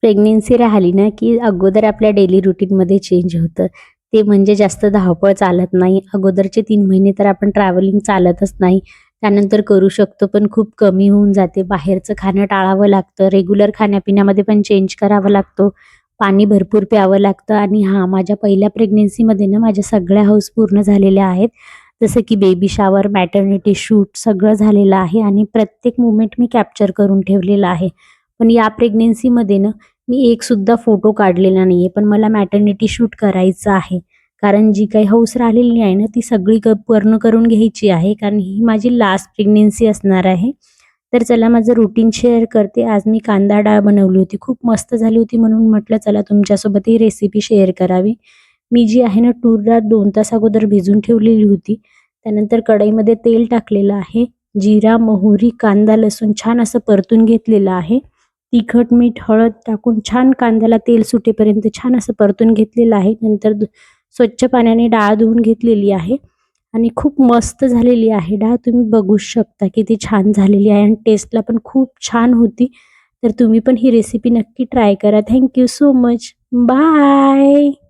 Pregnancy राहिली ना, की अगोदर आपल्या डेली रुटीनमध्ये चेंज होतं. ते म्हणजे जास्त धावपळ चालत नाही. अगोदरचे 3 महिने तर आपण ट्रॅव्हलिंग चालतच नाही. त्यानंतर करू शकतो, पण खूप कमी होऊन जाते. बाहेरचं खाणं टाळावं लागतं. रेग्युलर खाण्यापिण्यामध्ये पण चेंज करावा लागतो. पाणी भरपूर प्यावं लागतं आणि हां, माझ्या पहिल्या प्रेग्नन्सीमध्ये ना, माझ्या सगळ्या हौस पूर्ण झालेल्या आहेत. जसं की बेबी शॉवर, मॅटर्निटी शूट सगळं झालेलं आहे आणि प्रत्येक मोमेंट मी कॅप्चर करून ठेवलेला आहे. पण या प्रेग्नन्सीमध्ये ना, मी एक सुद्धा फोटो काढलेला नाहीये. पण मला मॅटर्निटी शूट करायचं आहे. कारण जी काही हौस राहिलेली आहे ना, ती सगळी पूर्ण करून घ्यायची आहे. कारण ही माझी लास्ट प्रेग्नन्सी असणार आहे. तर चला माझं रुटीन शेअर करते. आज मी कांदा डाळ बनवली होती. खूप मस्त झाली होती म्हणून म्हटलं चला तुमच्यासोबत ही रेसिपी शेअर करावी. मी जी आहे ना, तूर डाळ 2 तास अगोदर भिजवून ठेवलेली होती. त्यानंतर कढईमध्ये तेल टाकलेलं आहे. जिरा, मोहरी, कांदा, लसूण छान असं परतून घेतलेलं आहे. तिखट, मीठ, हळद टाकून छान कांद्याला तेल सुटेपर्यंत छान असं परतून घेतलेलं आहे. नंतर स्वच्छ पाण्याने डाळ धुवून घेतलेली आहे आणि खूप मस्त झालेली आहे डाळ. तुम्ही बघू शकता किती छान झालेली आहे आणि टेस्टला पण खूप छान होती. तर तुम्ही पण ही रेसिपी नक्की ट्राय करा. Thank you so much. Bye.